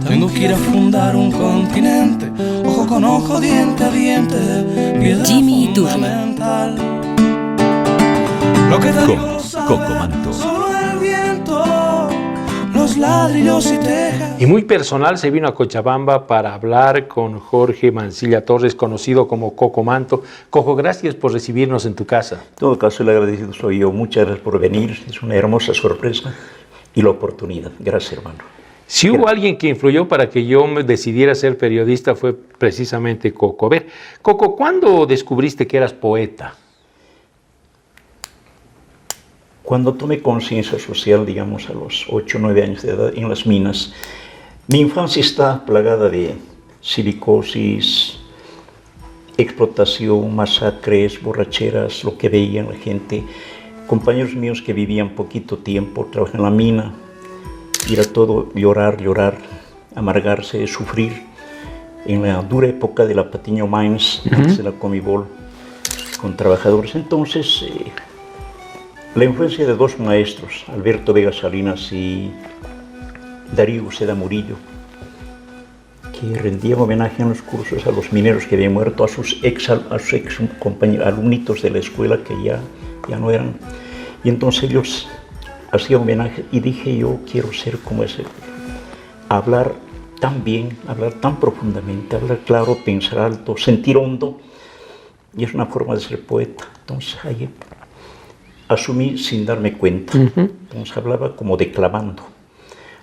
Tengo que ir a fundar un continente, ojo con ojo, diente a diente, piedra fundamental. Lo que te digo lo sabe Cocomanto. solo el viento, los ladrillos y tejas. Y muy personal se vino a Cochabamba para hablar con Jorge Mancilla Torres, conocido como Cocomanto. Coco, gracias por recibirnos en tu casa. En todo caso, el agradecido soy yo. Muchas gracias por venir. Es una hermosa sorpresa y la oportunidad. Gracias, hermano. Si hubo alguien que influyó para que yo me decidiera ser periodista fue precisamente Coco. A ver, Coco, ¿cuándo descubriste que eras poeta? Cuando tomé conciencia social, digamos a los 8 o 9 años de edad, en las minas, mi infancia está plagada de silicosis, explotación, masacres, borracheras, lo que veían la gente. Compañeros míos que vivían poquito tiempo, trabajaban en la mina, y era todo llorar, llorar, amargarse, sufrir. En la dura época de la Patiño Mines, antes de la Comibol, con trabajadores. Entonces, la influencia de dos maestros, Alberto Vega Salinas y Darío Uceda Murillo, que rendían homenaje en los cursos a los mineros que habían muerto, a sus ex compañeros, alumnitos de la escuela que ya no eran. Y entonces ellos hacían homenaje y dije, yo quiero ser como ese, hablar tan bien, hablar tan profundamente, hablar claro, pensar alto, sentir hondo, y es una forma de ser poeta. Entonces ahí asumí sin darme cuenta. Entonces hablaba como declamando.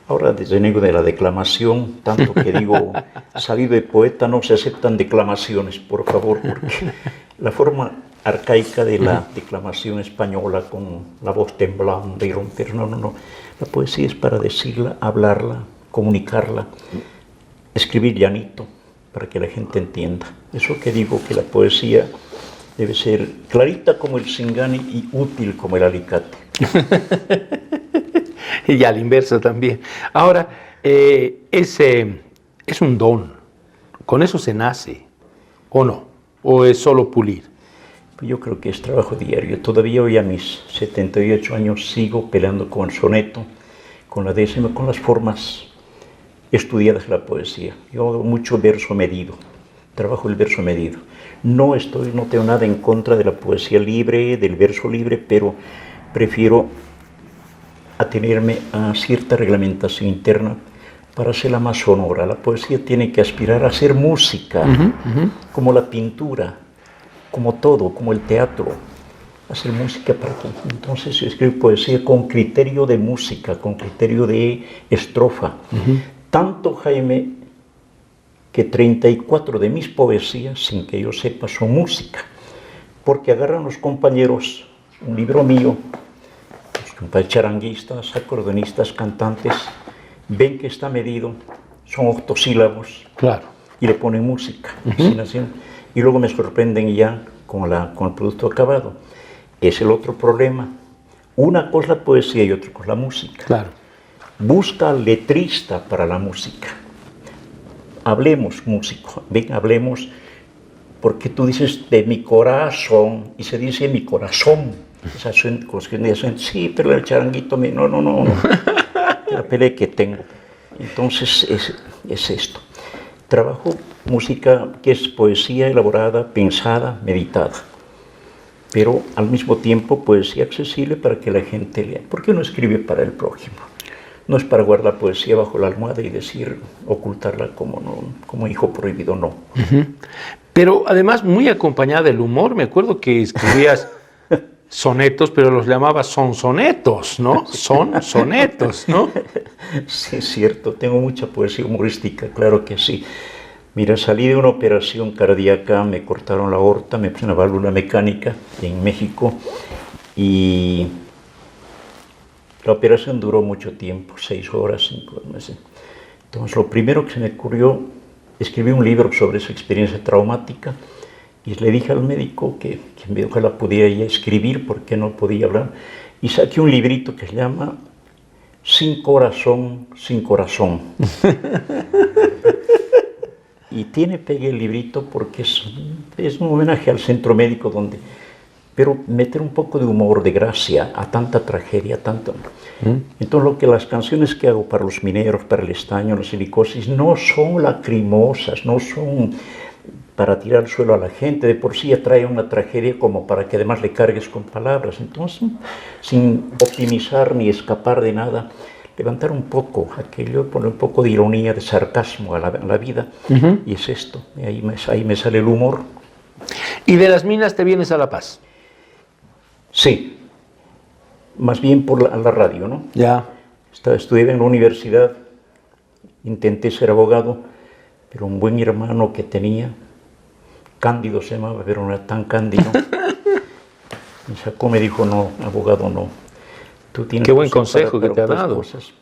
Ahora desdeniego de la declamación, tanto que digo, salido de poeta no se aceptan declamaciones, por favor, porque la forma arcaica de la declamación española con la voz temblando y romper, no. La poesía es para decirla, hablarla, comunicarla, escribir llanito, para que la gente entienda. Eso que digo, que la poesía debe ser clarita como el Singani y útil como el alicate. Y al inverso también. Ahora, es un don. ¿Con eso se nace o no? ¿O es solo pulir? Yo creo que es trabajo diario. Todavía hoy a mis 78 años sigo peleando con el soneto, con la décima, con las formas estudiadas de la poesía. Yo hago mucho verso medido, trabajo el verso medido. No tengo nada en contra de la poesía libre, del verso libre, pero prefiero atenerme a cierta reglamentación interna para hacerla más sonora. La poesía tiene que aspirar a ser música, como la pintura, como todo, como el teatro, hacer música para que entonces yo escribo poesía con criterio de música, con criterio de estrofa. Tanto, Jaime, que 34 de mis poesías, sin que yo sepa, son música, porque agarran los compañeros un libro mío, los compañeros charanguistas, acordeonistas, cantantes, ven que está medido, son octosílabos, claro, y le ponen música, y luego me sorprenden ya con el producto acabado. Es el otro problema. Una cosa la poesía y otra cosa la música. claro. Busca al letrista para la música. Hablemos, músico, ven, hablemos, porque tú dices de mi corazón y se dice mi corazón. Sí, pero el charanguito, no. La pelea que tengo. Entonces es esto. Trabajo música que es poesía elaborada, pensada, meditada, pero al mismo tiempo poesía accesible para que la gente lea. ¿Por qué no escribe para el prójimo? No es para guardar poesía bajo la almohada y decir, ocultarla como hijo prohibido, no. Pero además muy acompañada del humor. Me acuerdo que escribías sonetos, pero los llamabas sonsonetos, ¿no? Son sonetos, ¿no? Sí, es cierto. Tengo mucha poesía humorística, claro que sí. Mira, salí de una operación cardíaca, me cortaron la aorta, me puse una válvula mecánica en México y la operación duró mucho tiempo, 6 horas, 5 meses. Entonces, lo primero que se me ocurrió, escribí un libro sobre esa experiencia traumática y le dije al médico que ojalá pudiera ya escribir porque no podía hablar. Y saqué un librito que se llama Sin corazón, sin corazón. Y pegué el librito porque es un homenaje al centro médico donde pero meter un poco de humor, de gracia a tanta tragedia, tanto. Entonces, las canciones que hago para los mineros, para el estaño, la silicosis, no son lacrimosas, no son para tirar al suelo a la gente, de por sí ya trae una tragedia como para que además le cargues con palabras. Entonces, sin optimizar ni escapar de nada, levantar un poco aquello, poner un poco de ironía, de sarcasmo a la vida, y es esto, y ahí me sale el humor. ¿Y de las minas te vienes a La Paz? Sí, más bien por la radio, ¿no? Ya. Estudié en la universidad, intenté ser abogado, pero un buen hermano que tenía, Cándido se llamaba, pero no era tan cándido, me sacó, me dijo, no, abogado no. Tú tienes Qué buen que ser consejo que te ha otras dado. cosas.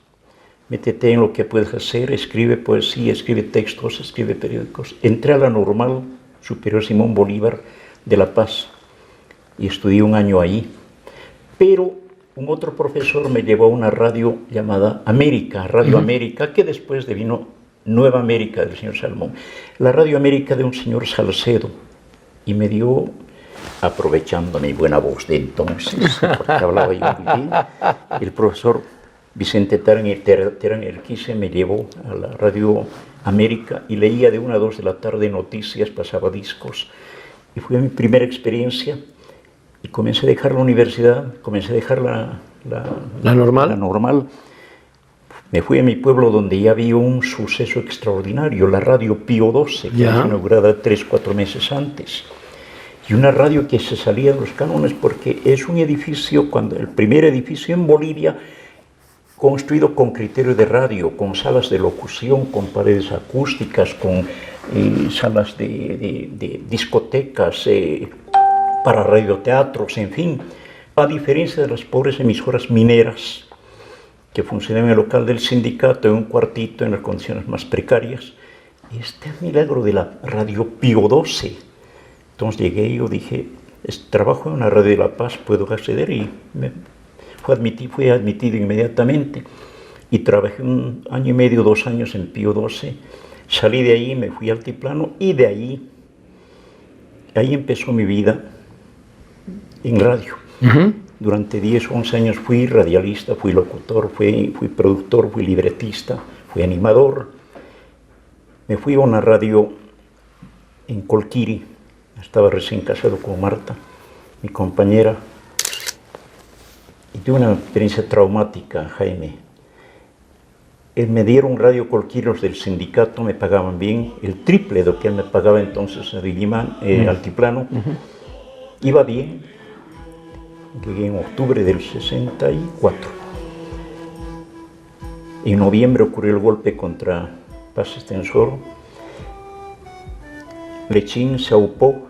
Métete en lo que puedes hacer, escribe poesía, escribe textos, escribe periódicos. Entré a la Normal Superior Simón Bolívar de La Paz y estudié un año ahí. Pero un otro profesor me llevó a una radio llamada América, Radio América, que después devino Nueva América del señor Salmón. La Radio América de un señor Salcedo, y me dio, aprovechando mi buena voz de entonces, porque hablaba yo muy bien, el profesor Vicente Terán Erquice me llevó a la Radio América y leía de 1 a 2 de la tarde noticias, pasaba discos, y fue mi primera experiencia. Y comencé a dejar la universidad, comencé a dejar ¿La normal? La normal. Me fui a mi pueblo donde ya había un suceso extraordinario, la radio Pío XII, que fue inaugurada 3-4 meses antes. Y una radio que se salía de los cánones porque es un edificio, el primer edificio en Bolivia, construido con criterio de radio, con salas de locución, con paredes acústicas, con salas de discotecas, para radioteatros, en fin, a diferencia de las pobres emisoras mineras que funcionan en el local del sindicato, en un cuartito, en las condiciones más precarias. Este es el milagro de la radio Pío XII. Entonces llegué y yo dije, trabajo en una radio de La Paz, puedo acceder, y fui admitido inmediatamente. Y trabajé 1 año y medio, 2 años en Pío XII. Salí de ahí, me fui al Altiplano, y de ahí empezó mi vida en radio. Durante 10 o 11 años fui radialista, fui locutor, fui productor, fui libretista, fui animador. Me fui a una radio en Colquiri, estaba recién casado con Marta, mi compañera, y tuve una experiencia traumática, Jaime. Me dieron Radio Colquiri, los del sindicato me pagaban bien, el triple de lo que me pagaba entonces en Altiplano. Iba bien. Llegué en octubre del 64. En noviembre ocurrió el golpe contra Paz Extensoro. Lechín se aupó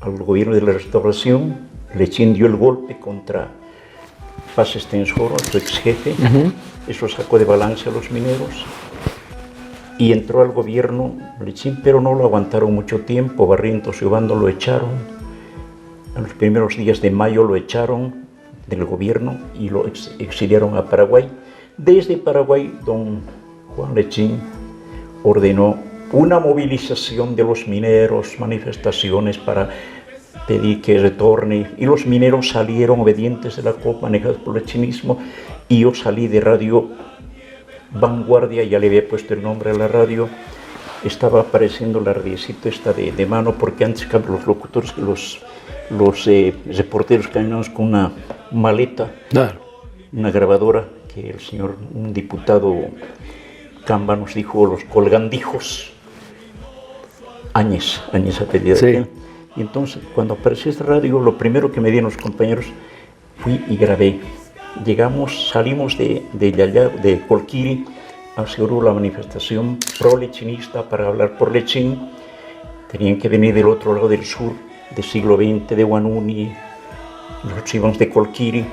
al gobierno de la Restauración. Lechín dio el golpe contra Paz Extensoro, su ex jefe. Eso sacó de balance a los mineros. Y entró al gobierno Lechín, pero no lo aguantaron mucho tiempo. Barrientos y Obando lo echaron. En los primeros días de mayo lo echaron del gobierno y lo exiliaron a Paraguay. Desde Paraguay, don Juan Lechín ordenó una movilización de los mineros, manifestaciones para pedir que retorne, y los mineros salieron obedientes de la COP, manejados por el lechinismo, y yo salí de Radio Vanguardia, ya le había puesto el nombre a la radio. Estaba apareciendo la radiecita esta de mano, porque antes los locutores, los reporteros caminamos con una maleta, una grabadora, que el señor, un diputado Camba nos dijo, los colgandijos, Áñez apellido. Sí. Y entonces, cuando apareció esta radio, lo primero que me dieron los compañeros, fui y grabé. Salimos de Colquiri hacia Oruro, la manifestación pro-lechinista para hablar por Lechín. Tenían que venir del otro lado del sur, del siglo XX, de Huanuni. Nosotros íbamos de Colquiri,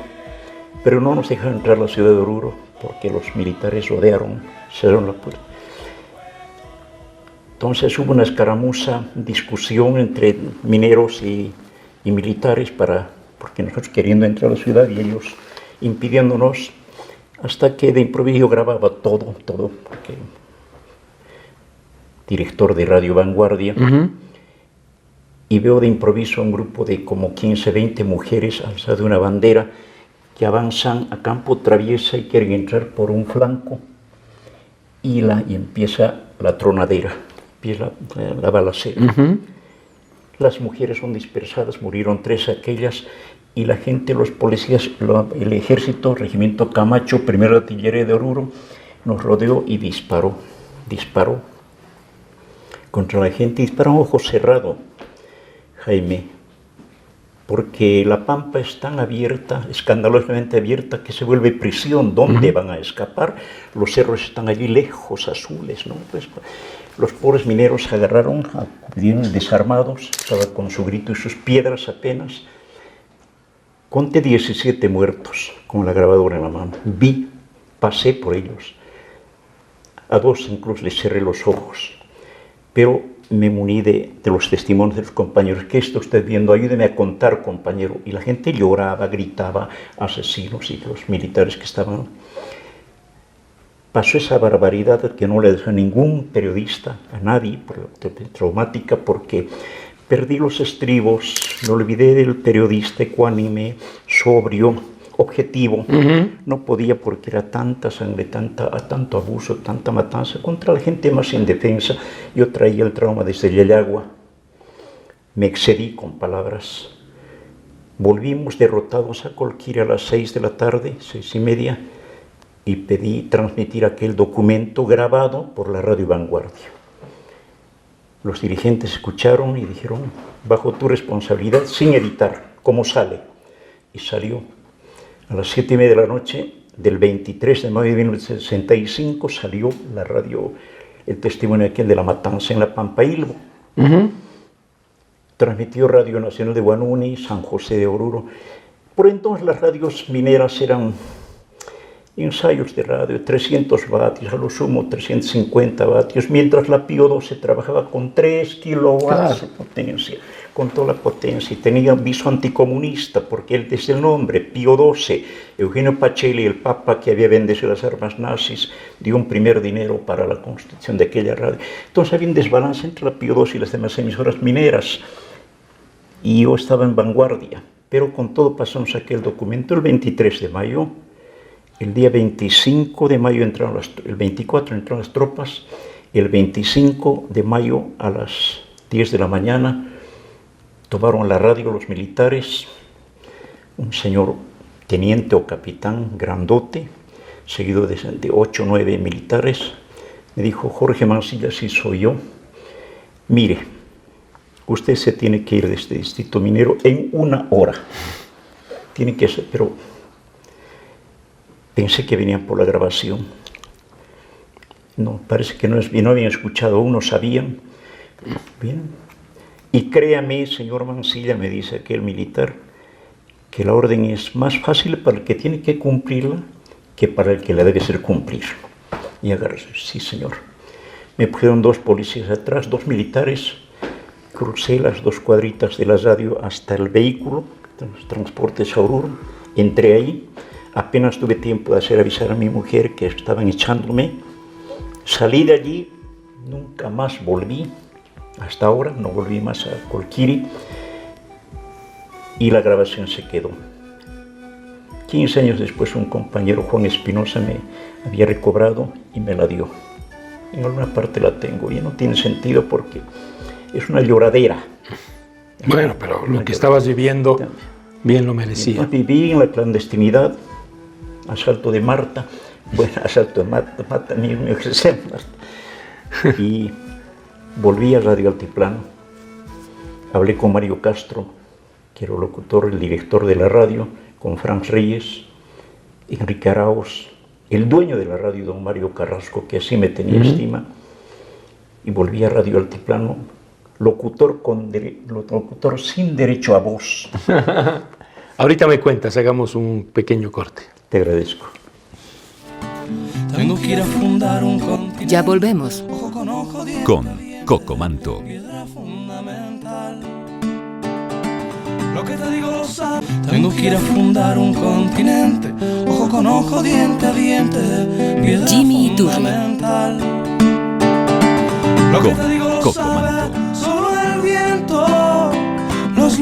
pero no nos dejaron entrar a la ciudad de Oruro porque los militares rodearon, cerraron la puerta. Entonces hubo una escaramuza, discusión entre mineros y militares porque nosotros queriendo entrar a la ciudad y ellos impidiéndonos, hasta que de improviso grababa todo, porque director de Radio Vanguardia. y veo de improviso un grupo de como 15, 20 mujeres alzando una bandera que avanzan a campo traviesa y quieren entrar por un flanco y empieza la tronadera, empieza la balacera. Las mujeres son dispersadas, murieron 3 aquellas, y la gente, los policías, el ejército, regimiento Camacho, primera artillería de Oruro, nos rodeó y disparó contra la gente, disparó a ojo cerrado, Jaime, porque la pampa es tan abierta, escandalosamente abierta, que se vuelve prisión. ¿Dónde van a escapar? Los cerros están allí lejos, azules, ¿no? Pues, los pobres mineros se agarraron, acudieron desarmados, estaba con su grito y sus piedras apenas. Conté 17 muertos con la grabadora en la mano. Pasé por ellos. A 2 incluso les cerré los ojos. Pero me muní de los testimonios de los compañeros. ¿Qué está usted viendo? Ayúdeme a contar, compañero. Y la gente lloraba, gritaba, asesinos, y los militares que estaban. Pasó esa barbaridad que no le dejó a ningún periodista, a nadie, traumática, porque perdí los estribos, me olvidé del periodista ecuánime, sobrio, objetivo. No podía porque era tanta sangre, tanto abuso, tanta matanza contra la gente más indefensa. Yo traía el trauma desde Yayagua. Me excedí con palabras. Volvimos derrotados a Colquiri a las 6 de la tarde, 6:30, y pedí transmitir aquel documento grabado por la Radio Vanguardia. Los dirigentes escucharon y dijeron, bajo tu responsabilidad, sin editar, ¿cómo sale? Y salió. A las 7:30 de la noche del 23 de mayo de 1965 salió la radio, el testimonio aquel de la matanza en la Pampa Ilbo. Transmitió Radio Nacional de Guanuni, San José de Oruro. Por entonces las radios mineras eran ensayos de radio, 300 vatios, a lo sumo 350 vatios, mientras la Pío XII trabajaba con 3 kilowatts de potencia, con toda la potencia, y tenía viso anticomunista, porque él, desde el nombre, Pío XII, Eugenio Pacelli, el papa que había bendecido las armas nazis, dio un primer dinero para la construcción de aquella radio. Entonces había un desbalance entre la Pío XII y las demás emisoras mineras, y yo estaba en Vanguardia, pero con todo pasamos aquel documento el 23 de mayo, el día 25 de mayo entraron el 24 entraron las tropas, el 25 de mayo a las 10 de la mañana tomaron la radio los militares, un señor teniente o capitán grandote, seguido de 8 o 9 militares, me dijo, Jorge Mansilla, sí soy yo, mire, usted se tiene que ir de este distrito minero en 1 hora, tiene que ser, pero pensé que venían por la grabación. No, parece que no habían escuchado, unos sabían. Bien. Y créame, señor Mansilla, me dice aquel militar, que la orden es más fácil para el que tiene que cumplirla que para el que la debe ser cumplir. Y agarré, sí, señor. Me pusieron 2 policías atrás, 2 militares, crucé las 2 cuadritas de la radio hasta el vehículo, los transportes a Oruro, entré ahí. Apenas tuve tiempo de hacer avisar a mi mujer que estaban echándome. Salí de allí, nunca más volví. Hasta ahora no volví más a Colquiri. Y la grabación se quedó. 15 años después un compañero, Juan Espinosa, me había recobrado y me la dio. En alguna parte la tengo y no tiene sentido porque es una lloradera. Bueno, pero lo que estabas viviendo bien lo merecía. Viví en la clandestinidad. Asalto de Marta, asalto de Marta, y volví a Radio Altiplano, hablé con Mario Castro, que era el locutor, el director de la radio, con Franz Reyes, Enrique Arauz, el dueño de la radio, don Mario Carrasco, que así me tenía estima, y volví a Radio Altiplano, locutor sin derecho a voz. Ahorita me cuentas, hagamos un pequeño corte. Te agradezco. Tengo que ir a fundar un continente. Ya volvemos. Ojo con ojo, diente Con a diente, Coco Manto. piedra fundamental. Lo que te digo lo sabes. Tengo que ir a fundar un continente. Ojo con ojo, diente a diente, piedra Jimmy Iturri. fundamental. Lo que Con te digo lo Coco sabe Manto. solo el viento.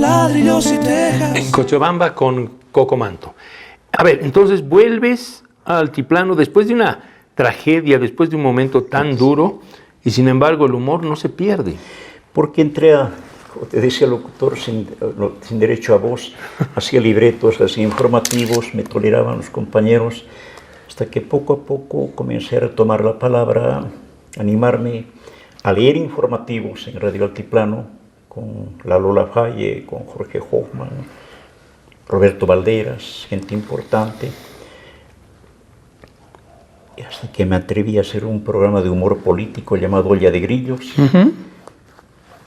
ladrillos y tejas. En Cochabamba con Coco Manto. A ver, entonces vuelves al altiplano después de una tragedia, después de un momento tan duro, y sin embargo el humor no se pierde. Porque entré a, como te decía, locutor sin derecho a voz, hacía libretos, hacía informativos, me toleraban los compañeros, hasta que poco a poco comencé a tomar la palabra, a animarme a leer informativos en Radio Altiplano, con la Lola Faye, con Jorge Hoffman, Roberto Valderas, gente importante. Y hasta que me atreví a hacer un programa de humor político llamado Olla de Grillos.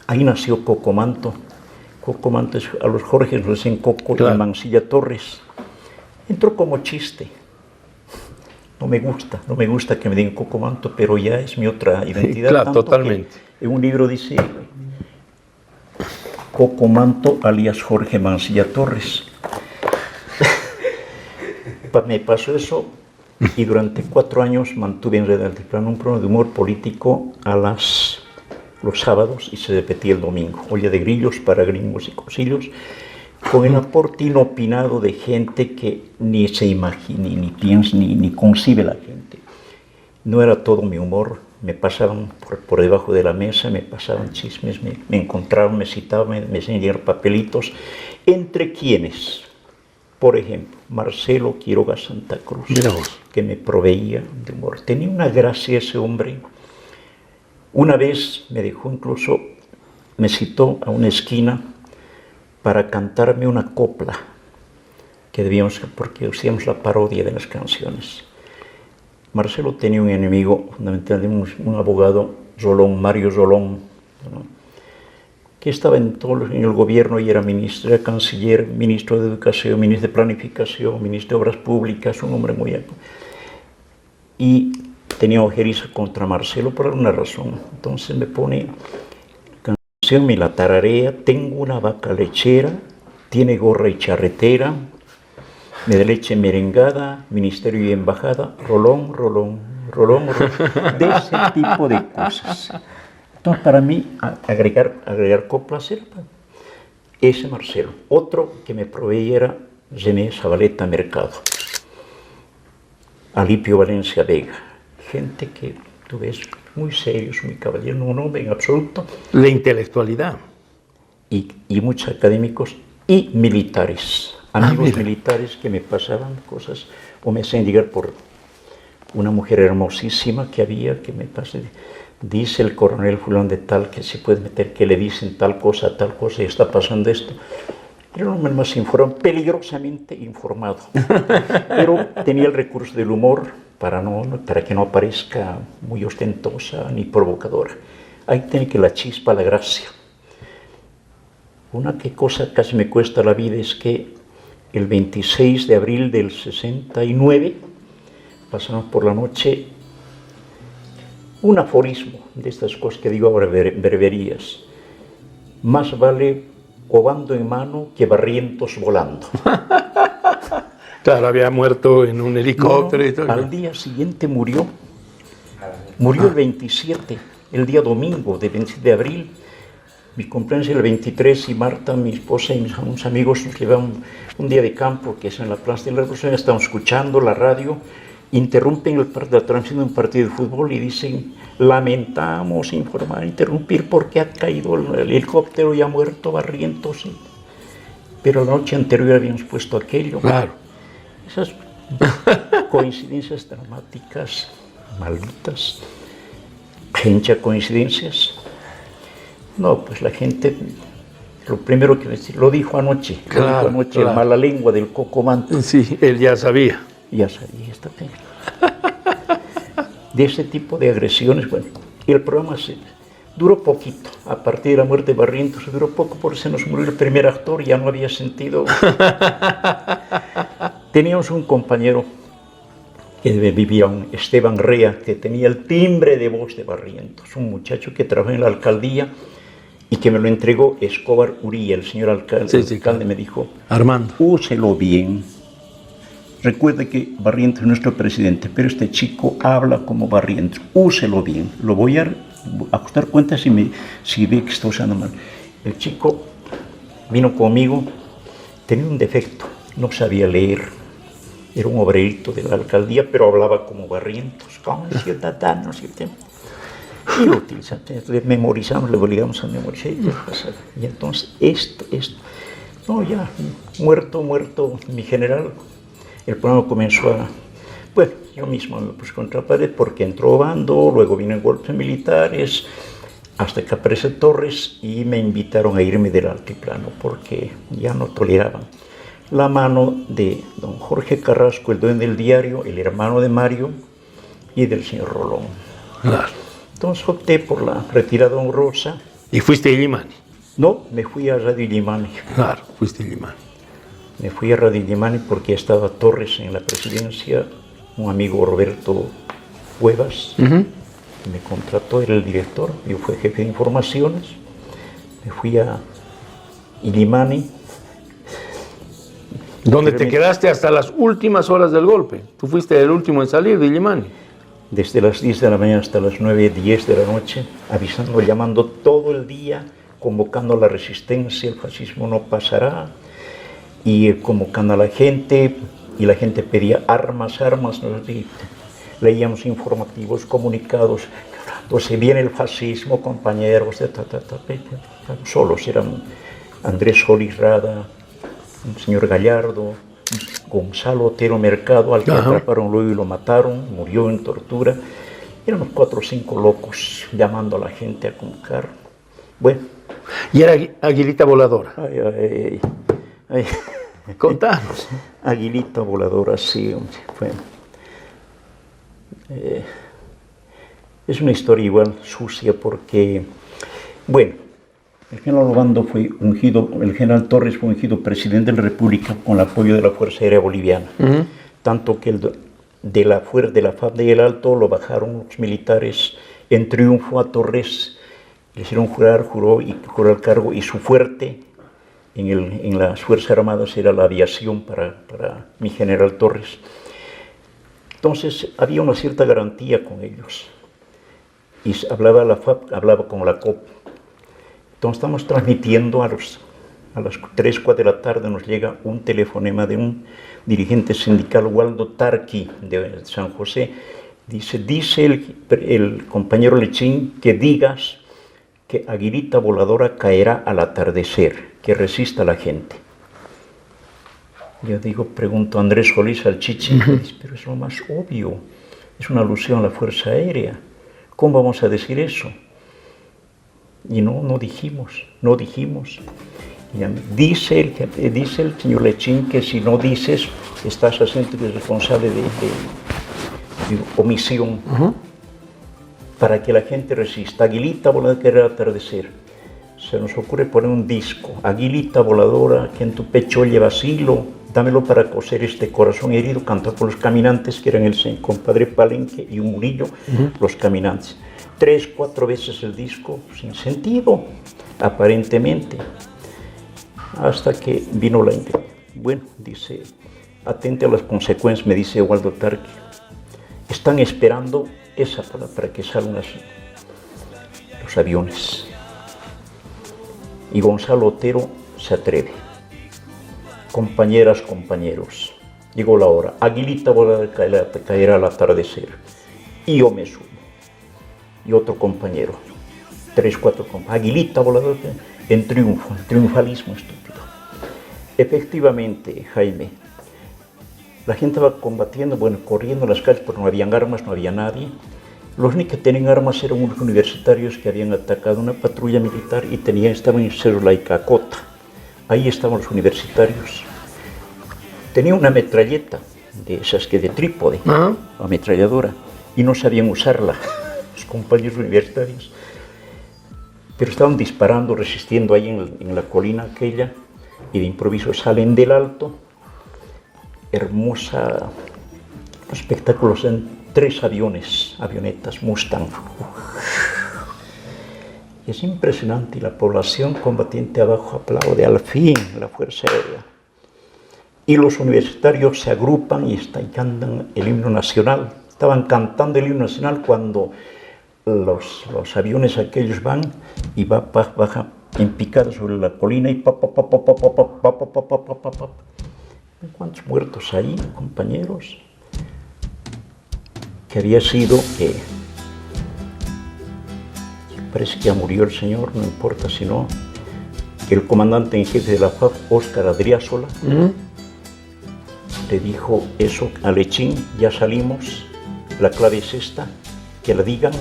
Ahí nació Coco Manto. Coco Manto, a los Jorge nos dicen Coco, claro. Y Mancilla Torres. Entró como chiste. No me gusta que me den Coco Manto, pero ya es mi otra identidad. Claro, totalmente. En un libro dice Coco Manto alias Jorge Mancilla Torres. Me pasó eso y durante 4 años mantuve en Radio Altiplano un programa de humor político los sábados y se repetía el domingo. Olla de Grillos para gringos y cosillos, con el aporte inopinado de gente que ni se imagina, ni piensa, ni concibe la gente. No era todo mi humor, me pasaban por debajo de la mesa, me pasaban chismes, me encontraban, me citaban, me enseñaban papelitos, entre quienes, por ejemplo, Marcelo Quiroga Santa Cruz, que me proveía de humor. Tenía una gracia ese hombre. Una vez me dejó incluso, me citó a una esquina para cantarme una copla que debíamos, porque hacíamos la parodia de las canciones. Marcelo tenía un enemigo, fundamentalmente un abogado, Zolón, Mario Zolón, ¿no? Que estaba en el gobierno y era ministro, era canciller, ministro de Educación, ministro de Planificación, ministro de Obras Públicas, un hombre muy alto. Y tenía ojeriza contra Marcelo por alguna razón. Entonces me pone canción, me la tararea, tengo una vaca lechera, tiene gorra y charretera, me de leche merengada, ministerio y embajada, rolón, rolón, rolón, rolón, de ese tipo de cosas. Entonces para mí agregar coplas era ese Marcelo. Otro que me proveía era René Zabaleta Mercado, Alipio Valencia Vega, gente que tú ves muy serios, muy caballeros, no en absoluto. La intelectualidad. Y muchos académicos y militares, amigos militares que me pasaban cosas o me hacían llegar por una mujer hermosísima que había, que me pasé, dice el coronel fulano de tal que se puede meter, que le dicen tal cosa y está pasando esto. Era un hombre más informado, peligrosamente informado, pero tenía el recurso del humor para que no parezca muy ostentosa ni provocadora. Ahí tiene que la chispa, la gracia. Una cosa casi me cuesta la vida es que el 26 de abril del 69 pasamos por la noche un aforismo de estas cosas que digo ahora, berberías. Más vale cobando en mano que barrientos volando. Claro, había muerto en un helicóptero y todo. Al día siguiente murió el 27, el día domingo de 27 de abril. Mi cumpleaños el 23 y Marta, mi esposa y unos amigos nos llevaron un día de campo que es en la Plaza de la Revolución. Estamos escuchando la radio, interrumpen la transmisión de un partido de fútbol y dicen: lamentamos interrumpir porque ha caído el helicóptero y ha muerto Barrientos. Pero la noche anterior habíamos puesto aquello. Claro. Esas coincidencias dramáticas, malditas, hincha coincidencias. No, pues la gente, lo primero que decir, lo dijo anoche, claro. Mala lengua del Coco Manto. Sí, él ya sabía. Ya sabía esta técnica. De ese tipo de agresiones, bueno, y el programa duró poquito. A partir de la muerte de Barrientos duró poco porque se nos murió el primer actor, ya no había sentido. Teníamos un compañero que vivía, Esteban Rea, que tenía el timbre de voz de Barrientos, un muchacho que trabajó en la alcaldía y que me lo entregó Escobar Uría, el señor alcalde. Sí, el alcalde me dijo: Armando, úselo bien. Recuerde que Barrientos es nuestro presidente, pero este chico habla como Barrientos. Úselo bien. Lo voy a ajustar cuentas si ve que está usando mal. El chico vino conmigo, tenía un defecto, no sabía leer. Era un obrerito de la alcaldía, pero hablaba como Barrientos, como ciudadanos. Y lo utilizamos, le memorizamos, le obligamos a memorizar. Y entonces, esto. No, ya, muerto, mi general. El programa comenzó a... Bueno, yo mismo me puse contra la pared porque entró Bando, luego vienen golpes militares, hasta que aparece Torres y me invitaron a irme del altiplano porque ya no toleraban la mano de don Jorge Carrasco, el dueño del diario, el hermano de Mario y del señor Rolón. Claro. Entonces opté por la retirada honrosa. ¿Y fuiste a Illimani? No, me fui a Radio Illimani. Claro, fuiste a Illimani. Me fui a Radio Illimani porque estaba Torres en la presidencia, un amigo Roberto Cuevas, que me contrató, era el director, yo fui jefe de informaciones. Me fui a Illimani. ¿Dónde te quedaste hasta las últimas horas del golpe? Tú fuiste el último en salir de Illimani. Desde las 10 de la mañana hasta las 9, 10 de la noche, avisando, llamando todo el día, convocando a la resistencia, el fascismo no pasará, y convocando a la gente, y la gente pedía armas, leíamos informativos, comunicados, entonces viene el fascismo, compañeros, solos eran Andrés Solís Rada, el señor Gallardo, Gonzalo Otero Mercado, al que atraparon luego y lo mataron, murió en tortura. Éramos 4 o 5 locos llamando a la gente a convocar. Bueno. ¿Y era Aguilita Voladora? Ay. Contanos. Aguilita Voladora, sí, fue. Es una historia igual sucia porque, bueno, el general Obando fue ungido, el general Torres fue ungido presidente de la República con el apoyo de la Fuerza Aérea Boliviana. Tanto que de la FAB de El Alto lo bajaron los militares en triunfo a Torres, le hicieron jurar, juró el cargo, y su fuerte en las Fuerzas Armadas era la aviación para mi general Torres. Entonces había una cierta garantía con ellos. Y hablaba la FAB, hablaba con la COP. Entonces estamos transmitiendo a las 3, 4 de la tarde, nos llega un telefonema de un dirigente sindical, Waldo Tarqui, de San José. Dice el compañero Lechín que digas que Aguilita Voladora caerá al atardecer, que resista a la gente. Yo pregunto a Andrés Solís, al Chichi, pero es lo más obvio, es una alusión a la Fuerza Aérea. ¿Cómo vamos a decir eso? Y no dijimos. Y dice el señor Lechín que si no dices, estás haciendo responsable de omisión, para que la gente resista. Aguilita Voladora que era el atardecer. Se nos ocurre poner un disco, Aguilita Voladora que en tu pecho llevas hilo, dámelo para coser este corazón herido, cantar por los caminantes, que eran el compadre Palenque y un Murillo, los caminantes. 3, 4 veces el disco, sin sentido, aparentemente, hasta que vino la idea. Bueno, dice, atente a las consecuencias, me dice Waldo Tarqui. Están esperando esa para que salgan los aviones. Y Gonzalo Otero se atreve. Compañeras, compañeros, llegó la hora. Aguilita Voladora caerá al atardecer. Y yo me subo. Y otro compañero, 3, 4 compañeros, Aguilita Voladora en triunfo, en triunfalismo estúpido. Efectivamente, Jaime, la gente va combatiendo, corriendo en las calles, porque no habían armas, no había nadie. Los únicos que tenían armas eran unos universitarios que habían atacado una patrulla militar y estaban en Cerro La Icacota. Ahí estaban los universitarios. Tenía una metralleta, de esas que de trípode, ametralladora, y no sabían usarla. Los compañeros universitarios, pero estaban disparando, resistiendo ahí en la colina aquella, y de improviso salen del alto, hermosa espectáculos en 3 avionetas Mustang. Es impresionante, y la población combatiente abajo aplaude, al fin la Fuerza Aérea. Y los universitarios se agrupan y cantan el himno nacional. Estaban cantando el himno nacional cuando los aviones aquellos van y baja en picada sobre la colina y ¿cuántos muertos ahí, compañeros? Que había sido parece que ya murió el señor, no importa si no, el comandante en jefe de la FAP, Óscar Adriázola, le dijo eso a Lechín: ya salimos, la clave es esta, que la digan.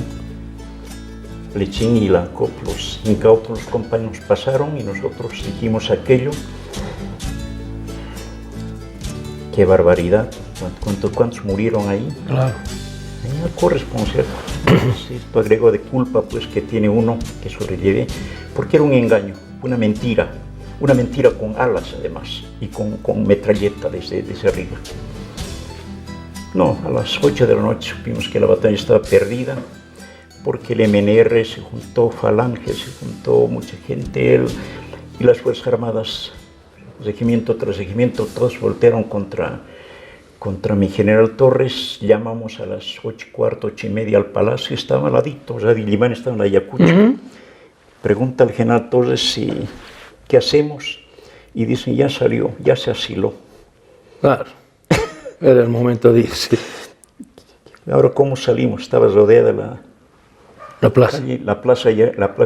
Lechín y la COP, los incautos, los compañeros pasaron y nosotros dijimos aquello. Qué barbaridad, ¿cuántos murieron ahí? Claro. Hay una corresponsabilidad, esto agrego de culpa pues que tiene uno que sobrellevé, porque era un engaño, una mentira con alas además y con metralleta desde arriba. No, a las 8 de la noche supimos que la batalla estaba perdida, porque el MNR se juntó, Falange, se juntó mucha gente, él y las Fuerzas Armadas, regimiento tras regimiento, todos voltearon contra mi general Torres. Llamamos a las 8:15, 8:30 al palacio, estaba al ladito, o sea, Dillimán estaba en la Ayacucho. Pregunta al general Torres qué hacemos, y dicen: ya salió, ya se asiló. Claro, era el momento de irse. Ahora, ¿cómo salimos? Estaba rodeada la plaza. La plaza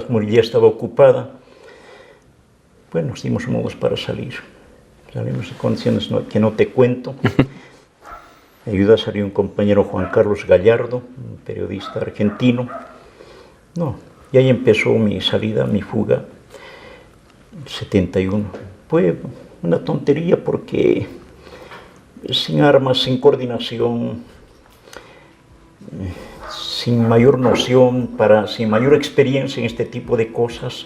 Murillo estaba ocupada. Bueno, nos dimos modos para salir. Salimos en condiciones que no te cuento. Me ayuda a salir un compañero, Juan Carlos Gallardo, un periodista argentino. No, y ahí empezó mi salida, mi fuga, 71. Fue una tontería porque sin armas, sin coordinación, sin mayor noción, sin mayor experiencia en este tipo de cosas.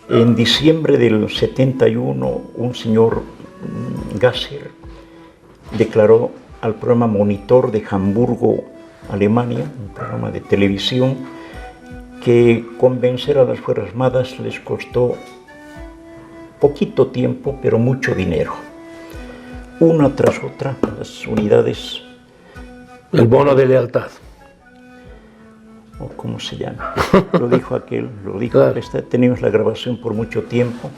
En diciembre del 71, un señor Gasser declaró al programa Monitor de Hamburgo, Alemania, un programa de televisión, que convencer a las Fuerzas Armadas les costó poquito tiempo, pero mucho dinero. Una tras otra, las unidades... El bono de lealtad. O cómo se llama. Lo dijo aquel, claro. Teníamos la grabación por mucho tiempo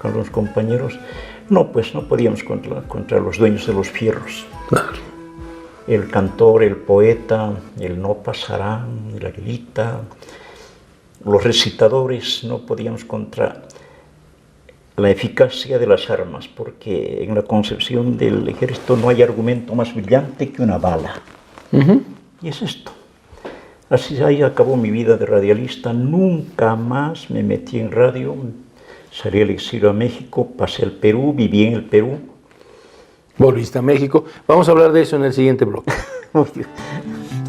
con los compañeros. No, pues no podíamos contra los dueños de los fierros. Claro. El cantor, el poeta, el no pasarán, la grita, los recitadores, no podíamos contra la eficacia de las armas, porque en la concepción del ejército no hay argumento más brillante que una bala. Y es esto. Así ahí acabó mi vida de radialista. Nunca más me metí en radio. Salí al exilio a México, pasé al Perú, viví en el Perú. Volviste a México. Vamos a hablar de eso en el siguiente bloque.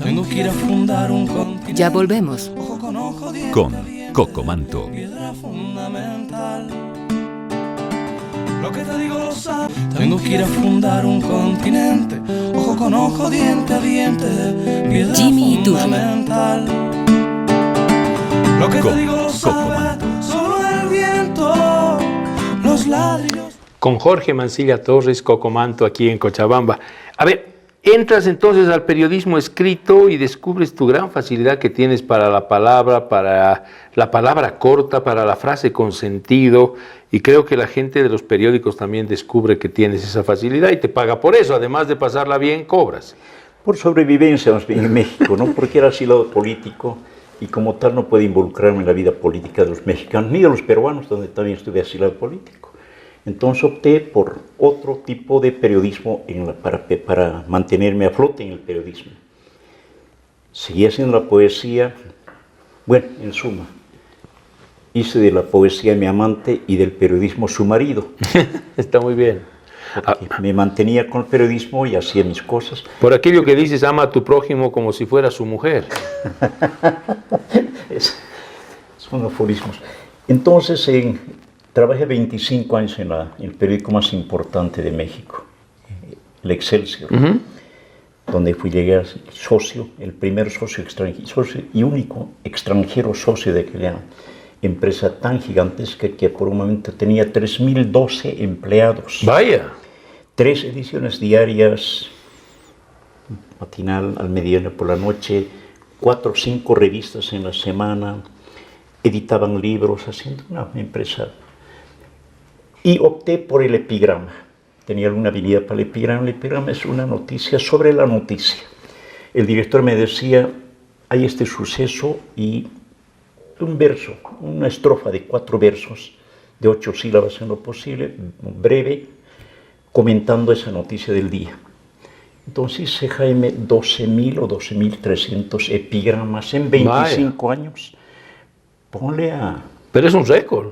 Tengo que ir a fundar un continente. Ya volvemos. Ojo con ojo, diente Con a diente, Coco Manto. Piedra fundamental. Lo que te digo lo sabes. Tengo que ir a fundar un continente. Ojo con ojo, diente a diente, piedra Jimmy Iturri. fundamental. Lo que te digo lo sabes. Solo el viento, los ladrillos. Con Jorge Mancilla Torres, Coco Manto, aquí en Cochabamba. A ver, entras entonces al periodismo escrito y descubres tu gran facilidad que tienes para la palabra corta, para la frase con sentido, y creo que la gente de los periódicos también descubre que tienes esa facilidad y te paga por eso. Además de pasarla bien, cobras. Por sobrevivencia más bien en México, ¿no? Porque era asilado político y como tal no puede involucrarme en la vida política de los mexicanos ni de los peruanos, donde también estuve asilado político. Entonces opté por otro tipo de periodismo para mantenerme a flote en el periodismo. Seguí haciendo la poesía, bueno, en suma, hice de la poesía mi amante y del periodismo su marido. Está muy bien. Me mantenía con el periodismo y hacía mis cosas. Por aquello que dices, ama a tu prójimo como si fuera su mujer. Son aforismos. Entonces, trabajé 25 años en el periódico más importante de México, el Excelsior, donde llegué a ser socio, el primer socio y único extranjero socio de aquella empresa tan gigantesca que por un momento tenía 3.012 empleados. ¡Vaya! 3 ediciones diarias, matinal, al mediodía, por la noche, 4 o 5 revistas en la semana, editaban libros, haciendo una empresa. Y opté por el epigrama. Tenía alguna habilidad para el epigrama. El epigrama es una noticia sobre la noticia. El director me decía, hay este suceso y un verso, una estrofa de 4 versos, de 8 sílabas en lo posible, breve, comentando esa noticia del día. Entonces hice, Jaime, 12.000 o 12.300 epigramas en 25 años. Ponle a... Pero es un récord.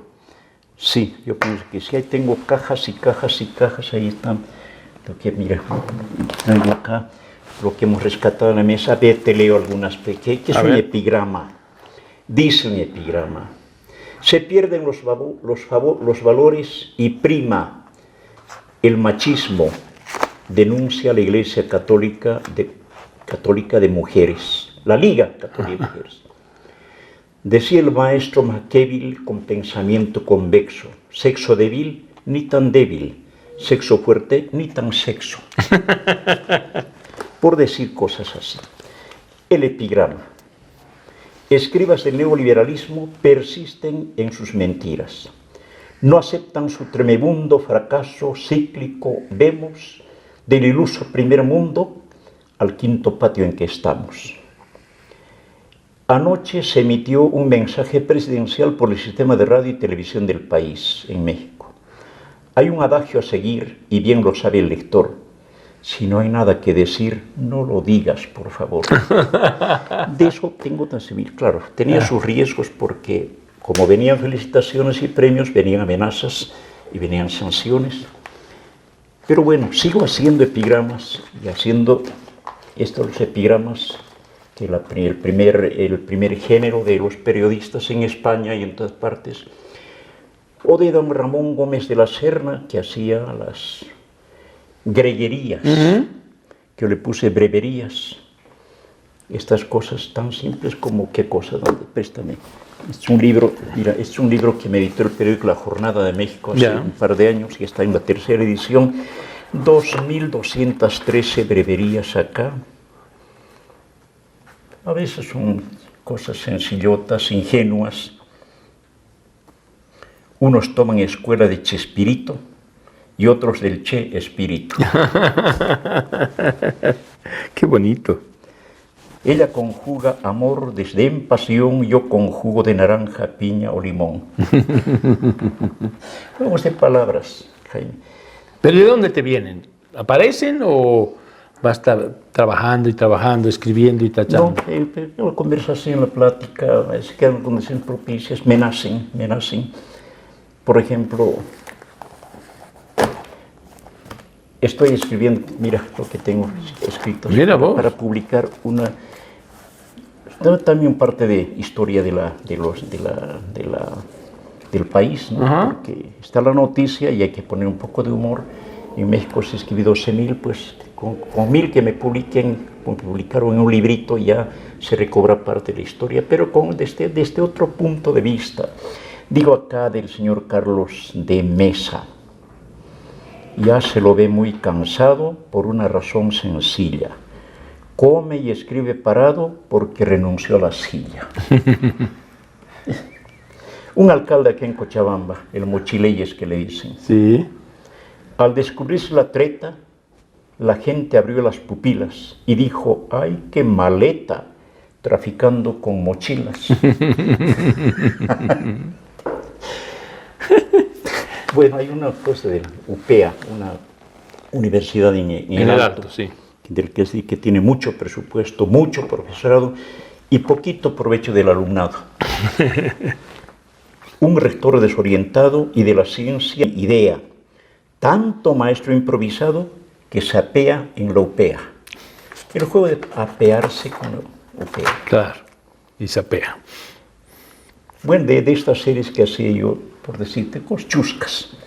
Sí, yo pienso que sí, ahí tengo cajas y cajas y cajas, ahí están. Lo que, mira, tengo acá lo que hemos rescatado en la mesa. A ver, te leo algunas. ¿Qué es un epigrama? Dice un epigrama: se pierden los valores y prima el machismo, denuncia la Iglesia Católica de Mujeres, la Liga Católica de Mujeres. Decía el maestro Maquiavelo con pensamiento convexo: sexo débil, ni tan débil; sexo fuerte, ni tan sexo. Por decir cosas así. El epigrama. Escribas del neoliberalismo persisten en sus mentiras. No aceptan su tremebundo fracaso cíclico. Vemos del iluso primer mundo al quinto patio en que estamos. Anoche se emitió un mensaje presidencial por el sistema de radio y televisión del país, en México. Hay un adagio a seguir, y bien lo sabe el lector: si no hay nada que decir, no lo digas, por favor. De eso tengo tan civil, claro. Tenía sus riesgos porque, como venían felicitaciones y premios, venían amenazas y venían sanciones. Pero bueno, sigo haciendo epigramas y haciendo estos epigramas, que el primer género de los periodistas en España y en todas partes. O de don Ramón Gómez de la Serna, que hacía las greguerías, que yo le puse breverías. Estas cosas tan simples como qué cosa, ¿dónde? Préstame. Es un libro, mira, es un libro que me editó el periódico La Jornada de México hace un par de años y está en la 3ª edición. 2.213 breverías acá. A veces son cosas sencillotas, ingenuas. Unos toman escuela de Chespirito y otros del Che Espíritu. Qué bonito. Ella conjuga amor, desdén, pasión; yo conjugo de naranja, piña o limón. Vamos de palabras, Jaime. ¿Pero de dónde te vienen? ¿Aparecen o vas trabajando y trabajando, escribiendo y tachando? No, la conversación, la plática, se quedan condiciones propicias, me nacen. Por ejemplo, estoy escribiendo, mira lo que tengo escrito, mira vos, para publicar también parte de historia del país, ¿no? Porque está la noticia y hay que poner un poco de humor. En México se escribió 12.000, pues con 1.000 que me publicaron en un librito ya se recobra parte de la historia, pero desde otro punto de vista. Digo acá del señor Carlos de Mesa: ya se lo ve muy cansado por una razón sencilla. Come y escribe parado porque renunció a la silla. Un alcalde aquí en Cochabamba, el Mochileyes que le dicen. Sí. Al descubrirse la treta, la gente abrió las pupilas y dijo: ¡ay, qué maleta! Traficando con mochilas. Bueno, hay una cosa de la UPEA, una universidad en el Alto, sí, del que tiene mucho presupuesto, mucho profesorado y poquito provecho del alumnado. Un rector desorientado y de la ciencia idea, tanto maestro improvisado que se apea en la UPEA. El juego de apearse con la UPEA. Claro, y se apea. Bueno, de estas series que hacía yo, por decirte, cosas chuscas.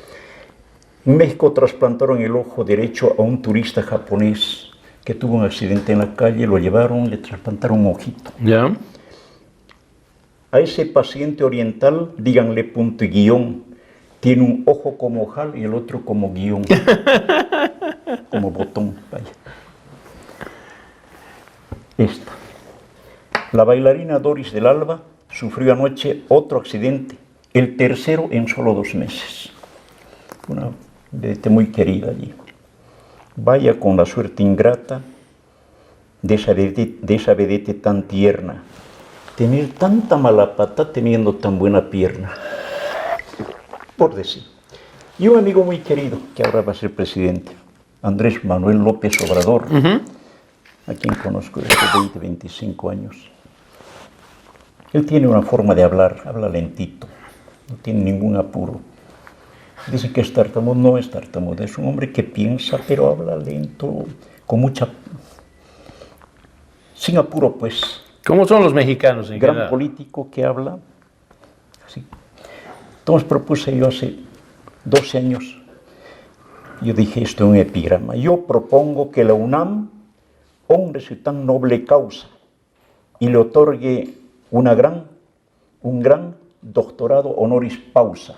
En México trasplantaron el ojo derecho a un turista japonés que tuvo un accidente en la calle, lo llevaron, le trasplantaron un ojito. ¿Ya? A ese paciente oriental, díganle punto y guión, tiene un ojo como ojal y el otro como guión, como botón, vaya. Esta. La bailarina Doris del Alba sufrió anoche otro accidente, el tercero en solo 2 meses. Una vedette muy querida allí. Vaya con la suerte ingrata de esa vedette tan tierna, tener tanta mala pata teniendo tan buena pierna, por decir. Y un amigo muy querido, que ahora va a ser presidente, Andrés Manuel López Obrador, a quien conozco desde 20, 25 años. Él tiene una forma de hablar, habla lentito, no tiene ningún apuro. Dice que es tartamudo, no es tartamudo, es un hombre que piensa, pero habla lento, con mucha... sin apuro, pues. ¿Cómo son los mexicanos en Gran general? político que habla. Así. Entonces propuse yo hace 12 años, yo dije esto en un epigrama, yo propongo que la UNAM honre su tan noble causa y le otorgue un gran doctorado honoris pausa.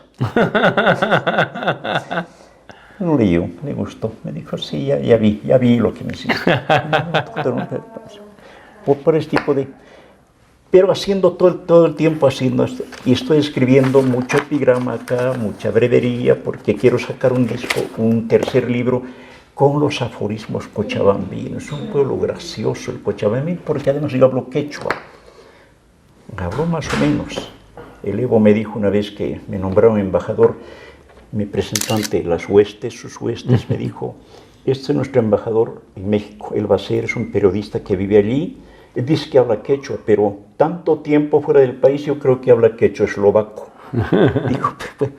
Lo leyó, le gustó, me dijo, sí, ya vi lo que me hiciste. Por este tipo de... Pero haciendo todo el tiempo haciendo esto, y estoy escribiendo mucho epigrama acá, mucha brevería, porque quiero sacar un disco, un tercer libro, con los aforismos cochabambinos. Es un pueblo gracioso el Cochabamba, porque además yo hablo quechua. Hablo más o menos. El Evo me dijo una vez que me nombraron embajador, mi presenté ante las huestes, sus huestes, me dijo, este es nuestro embajador en México, él va a ser, es un periodista que vive allí, él dice que habla quechua, pero tanto tiempo fuera del país yo creo que habla quechua eslovaco. Digo, pues,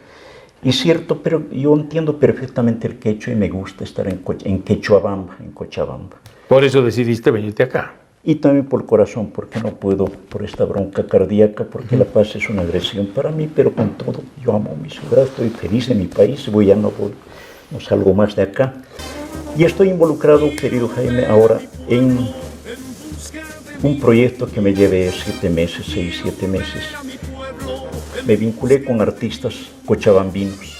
y cierto, pero yo entiendo perfectamente el quechua y me gusta estar en Quechuabamba, en Cochabamba. Por eso decidiste venirte acá. Y también por corazón, porque no puedo, por esta bronca cardíaca, porque La Paz es una agresión para mí, pero con todo, yo amo mi ciudad, estoy feliz en mi país, no salgo más de acá. Y estoy involucrado, querido Jaime, ahora en un proyecto que me lleve 7 meses, 6, 7 meses. Me vinculé con artistas cochabambinos,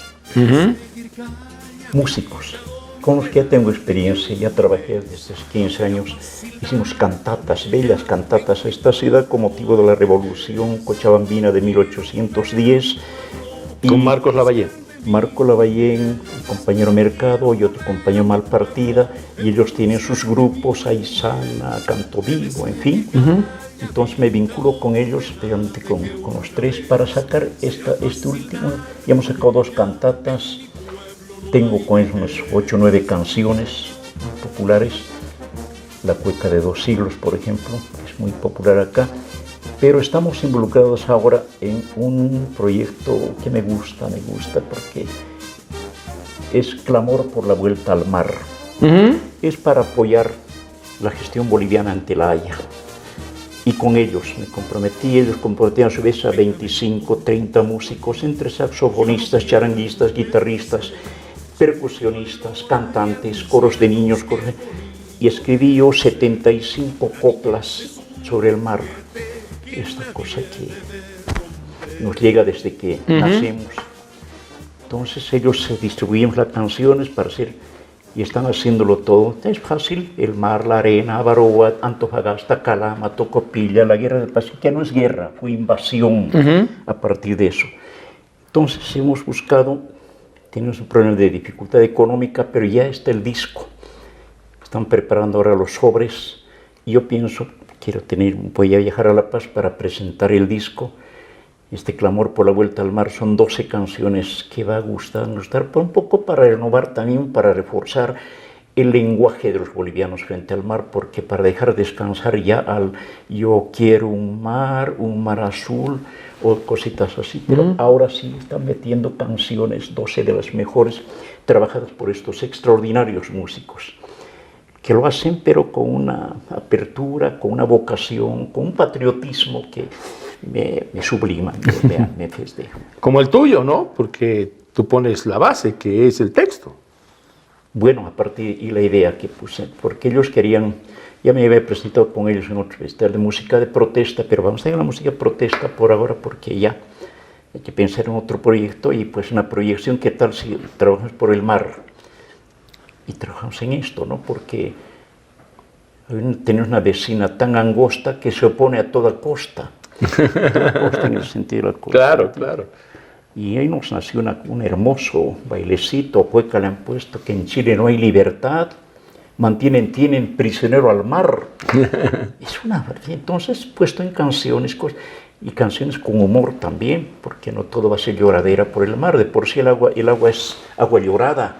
músicos, con los que ya tengo experiencia, ya trabajé desde 15 años, hicimos cantatas, bellas cantatas a esta ciudad con motivo de la revolución cochabambina de 1810. Con Marcos Lavallén. Marco Lavallén, un compañero Mercado y otro compañero Malpartida, y ellos tienen sus grupos, Aizana, Canto Vivo, en fin. Entonces me vinculo con ellos, especialmente con los 3, para sacar este último. Ya hemos sacado 2 cantatas, tengo con ellos unas 8 o 9 canciones populares. La Cueca de 2 siglos, por ejemplo, es muy popular acá. Pero estamos involucrados ahora en un proyecto que me gusta porque es Clamor por la Vuelta al Mar. Es para apoyar la gestión boliviana ante la Haya. Y con ellos me comprometí, ellos comprometieron a su vez a 25, 30 músicos, entre saxofonistas, charanguistas, guitarristas, percusionistas, cantantes, coros de niños, y escribí yo 75 coplas sobre el mar. Esta cosa que nos llega desde que nacemos. Entonces ellos se distribuyen las canciones para hacer, y están haciéndolo todo. Es fácil, el mar, la arena, Abaroa, Antofagasta, Calama, Tocopilla, la guerra del Pacífico, que no es guerra, fue invasión a partir de eso. Entonces hemos buscado, tenemos un problema de dificultad económica, pero ya está el disco. Están preparando ahora los sobres, y yo pienso, voy a viajar a La Paz para presentar el disco. Este Clamor por la Vuelta al Mar son 12 canciones que va a gustar, un poco para renovar también, para reforzar el lenguaje de los bolivianos frente al mar, porque para dejar descansar ya al yo quiero un mar azul o cositas así, pero ahora sí están metiendo canciones, 12 de las mejores, trabajadas por estos extraordinarios músicos, que lo hacen pero con una apertura, con una vocación, con un patriotismo que me sublima, me festeja. Como el tuyo, ¿no? Porque tú pones la base, que es el texto. Bueno, aparte, y la idea que puse, porque ellos querían, ya me había presentado con ellos en otro festival de música de protesta, pero vamos a tener la música de protesta por ahora, porque ya hay que pensar en otro proyecto, y pues una proyección, ¿qué tal si trabajamos por el mar? Y trabajamos en esto, ¿no? Porque tenemos una vecina tan angosta que se opone a toda costa. Todos tienen el sentido de la cosa. Claro, claro. Y ahí nos nació un hermoso bailecito, cueca le han puesto, que en Chile no hay libertad, tienen prisionero al mar. Es una verdad. Entonces, puesto en canciones, y canciones con humor también, porque no todo va a ser lloradera por el mar, de por sí el agua es agua llorada.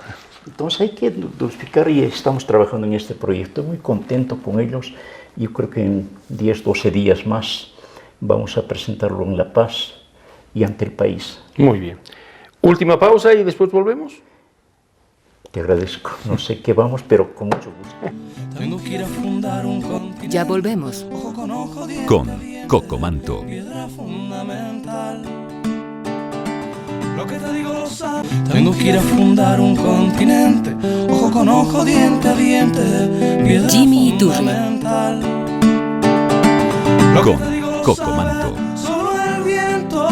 Entonces hay que dulcificar y estamos trabajando en este proyecto, muy contento con ellos. Yo creo que en 10, 12 días más vamos a presentarlo en La Paz y ante el país. Muy bien. Última pausa y después volvemos. Te agradezco. No sé qué vamos, pero con mucho gusto. Tengo que ir a fundar un continente. Ya volvemos. Ojo con ojo, diente Con a diente, Coco Manto. piedra fundamental. Lo que te digo lo sabes. Tengo que ir a fundar un continente. Ojo con ojo, diente a diente, piedra Jimmy Iturri. fundamental. Lo que Con te digo lo Coco sabe Manto. solo el viento.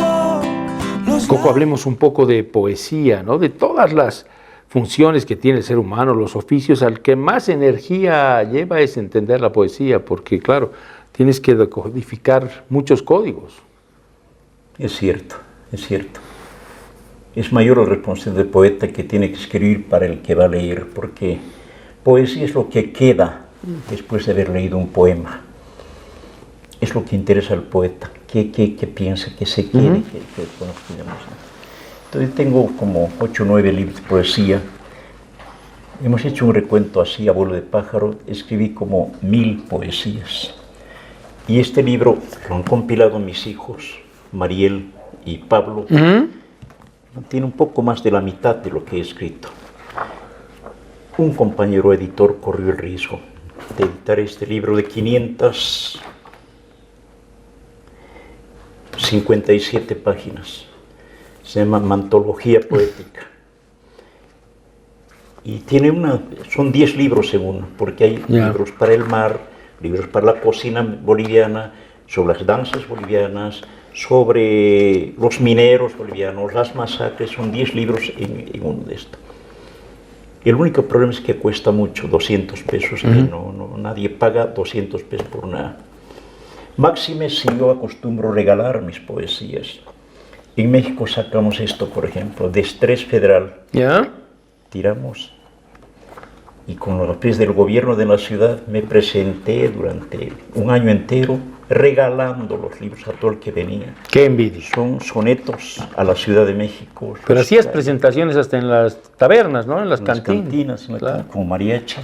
Los Coco, hablemos un poco de poesía, ¿no? De todas las funciones que tiene el ser humano, los oficios, al que más energía lleva es entender la poesía, porque claro, tienes que decodificar muchos códigos. Es cierto, es cierto. Es mayor la responsabilidad del poeta que tiene que escribir para el que va a leer, porque poesía es lo que queda después de haber leído un poema. Es lo que interesa al poeta, qué piensa, qué se quiere, qué conozcamos. Entonces tengo como 8 o 9 libros de poesía. Hemos hecho un recuento así a vuelo de pájaro, escribí como 1000 poesías. Y este libro lo han compilado mis hijos, Mariel y Pablo. Tiene un poco más de la mitad de lo que he escrito. Un compañero editor corrió el riesgo de editar este libro de 557 páginas. Se llama Mantología Poética. Y tiene son 10 libros en uno, porque hay libros para el mar, libros para la cocina boliviana, sobre las danzas bolivianas, sobre los mineros bolivianos, las masacres, son 10 libros en uno de estos. El único problema es que cuesta mucho, 200 pesos, que nadie paga 200 pesos por nada. Máxime, si yo acostumbro regalar mis poesías. En México sacamos esto, por ejemplo, de Estrés Federal. ¿Ya? Tiramos, y con los pies del gobierno de la ciudad me presenté durante un año entero regalando los libros a todo el que venía. Qué envidia. Son sonetos a la Ciudad de México. Pero hacías presentaciones hasta en las tabernas, ¿no? En las cantinas, claro. como mariachi,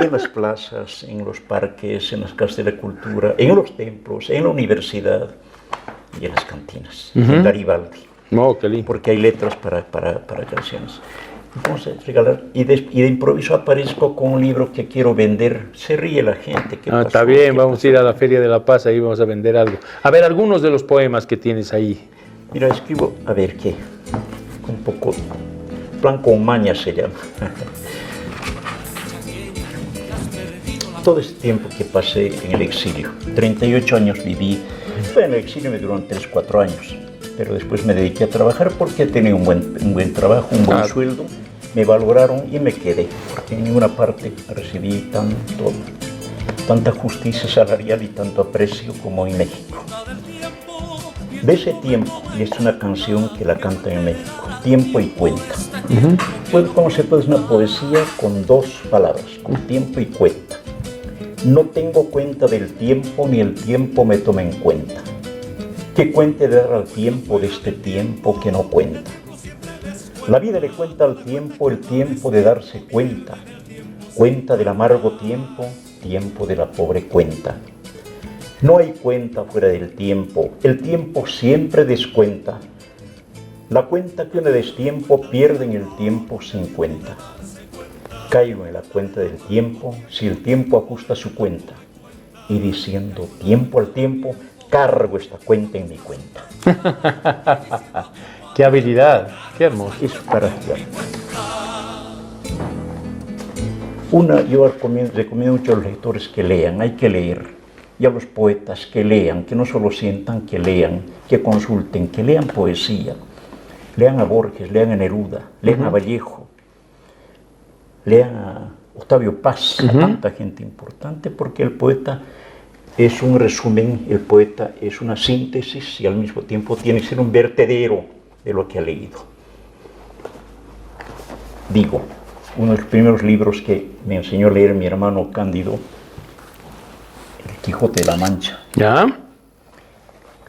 en las plazas, en los parques, en las casas de la cultura, en los templos, en la universidad y en las cantinas, en Garibaldi. Oh, qué lindo. Porque hay letras para canciones. Entonces, regalar, y de improviso aparezco con un libro que quiero vender. Se ríe la gente. Está bien, vamos a ir a la Feria de la Paz, ahí vamos a vender algo. A ver, algunos de los poemas que tienes ahí. Mira, escribo, a ver, ¿qué? Un poco, plan con maña se llama. Todo este tiempo que pasé en el exilio, 38 años viví, en el exilio me duraron 3, 4 años. Pero después me dediqué a trabajar porque tenía un buen trabajo, un buen sueldo, me valoraron y me quedé, porque en ninguna parte recibí tanta justicia salarial y tanto aprecio como en México. De ese tiempo, y es una canción que la cantan en México, Tiempo y Cuenta. ¿Cómo se puede una poesía con 2 palabras, con tiempo y cuenta? No tengo cuenta del tiempo, ni el tiempo me toma en cuenta. ¿Qué cuente de dar al tiempo de este tiempo que no cuenta? La vida le cuenta al tiempo el tiempo de darse cuenta, cuenta del amargo tiempo, tiempo de la pobre cuenta. No hay cuenta fuera del tiempo, el tiempo siempre descuenta. La cuenta que un destiempo pierde en el tiempo sin cuenta. Caigo en la cuenta del tiempo si el tiempo ajusta su cuenta, y diciendo tiempo al tiempo, cargo esta cuenta en mi cuenta. ¡Qué habilidad! ¡Qué hermoso! Es para yo recomiendo mucho a los lectores que lean, hay que leer. Y a los poetas que lean, que no solo sientan, que lean, que consulten, que lean poesía. Lean a Borges, lean a Neruda, lean a Vallejo, lean a Octavio Paz, a tanta gente importante, porque el poeta Es un resumen, el poeta es una síntesis y al mismo tiempo tiene que ser un vertedero de lo que ha leído. Digo, uno de los primeros libros que me enseñó a leer mi hermano Cándido, El Quijote de la Mancha. ¿Ya?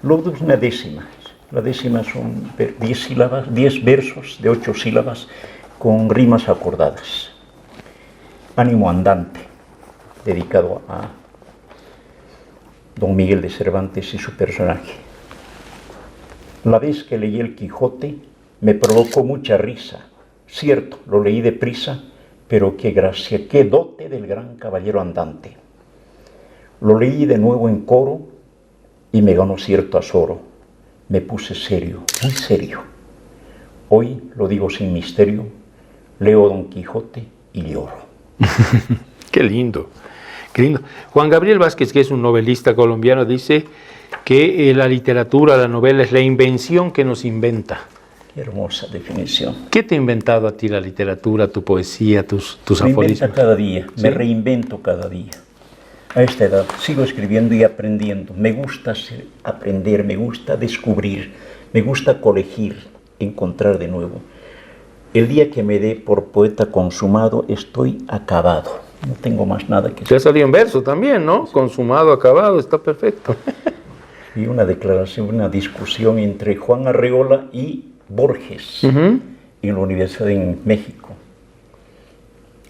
Luego es una décima. La décima son 10 sílabas, 10 versos de 8 sílabas con rimas acordadas. Ánimo andante, dedicado a Don Miguel de Cervantes y su personaje. La vez que leí El Quijote me provocó mucha risa. Cierto, lo leí deprisa, pero qué gracia, qué dote del gran caballero andante. Lo leí de nuevo en coro y me ganó cierto azoro. Me puse serio, muy serio. Hoy, lo digo sin misterio, leo Don Quijote y lloro. Qué lindo, qué lindo. Juan Gabriel Vázquez, que es un novelista colombiano, dice que la literatura, la novela es la invención que nos inventa. Qué hermosa definición. ¿Qué te ha inventado a ti la literatura, tu poesía, tus Me aforismos? inventa cada día, ¿Sí? me reinvento cada día. A esta edad sigo escribiendo y aprendiendo. Me gusta aprender, me gusta descubrir, me gusta colegir, encontrar de nuevo. El día que me dé por poeta consumado, estoy acabado. No tengo más nada que Te ha salido en verso también, ¿no? Consumado, acabado, está perfecto. Y una declaración, una discusión entre Juan Arreola y Borges Uh-huh. en la Universidad de México.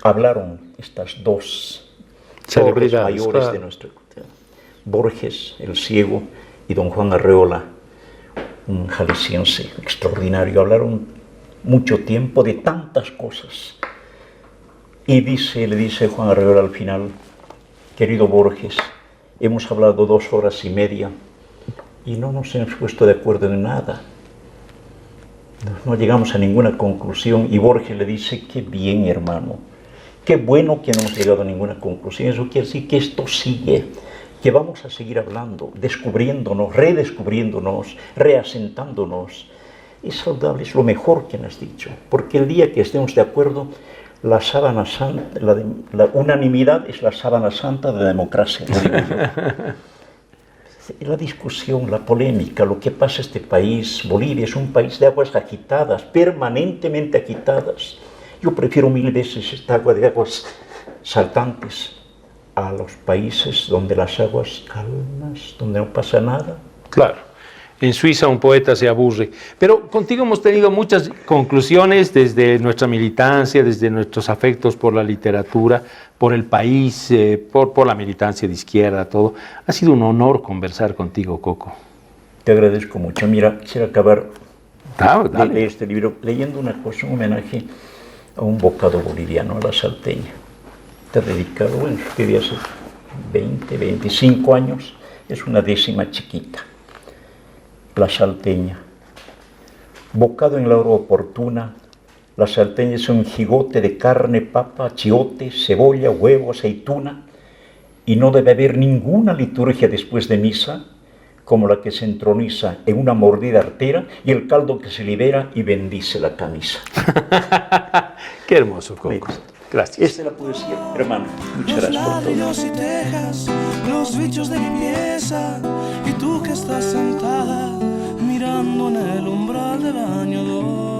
Hablaron estas dos Celebridades, mayores claro. de nuestra cultura. Borges, el ciego, y don Juan Arreola, un jalisciense extraordinario. Hablaron mucho tiempo de tantas cosas. Y le dice Juan Arreola al final, querido Borges, hemos hablado 2 horas y media y no nos hemos puesto de acuerdo en nada. No llegamos a ninguna conclusión. Y Borges le dice, qué bien, hermano, qué bueno que no hemos llegado a ninguna conclusión. Eso quiere decir que esto sigue, que vamos a seguir hablando, descubriéndonos, redescubriéndonos, reasentándonos. Es saludable, es lo mejor que me has dicho, porque el día que estemos de acuerdo, la sábana santa, la unanimidad es la sábana santa de la democracia, lo digo yo. La discusión, la polémica, lo que pasa en este país, Bolivia es un país de aguas agitadas, permanentemente agitadas. Yo prefiero 1000 veces esta agua de aguas saltantes a los países donde las aguas calmas, donde no pasa nada. Claro. En Suiza un poeta se aburre. Pero contigo hemos tenido muchas conclusiones desde nuestra militancia, desde nuestros afectos por la literatura, por el país, por la militancia de izquierda, todo. Ha sido un honor conversar contigo, Coco. Te agradezco mucho. Mira, quisiera acabar Dale. de este libro leyendo una cosa, un homenaje a un bocado boliviano, a la salteña. Está dedicado, bueno, escribí hace 20, 25 años, es una décima chiquita. La salteña. Bocado en la hora oportuna, la salteña es un jigote de carne, papa, chiote, cebolla, huevo, aceituna, y no debe haber ninguna liturgia después de misa, como la que se entroniza en una mordida artera y el caldo que se libera y bendice la camisa. Qué hermoso, Coco. Gracias. Esta es la poesía, hermano. Muchas Los gracias por todo. ladrillos y tejas, los bichos de limpieza, y tú que estás sentada mirando en el umbral del año 2.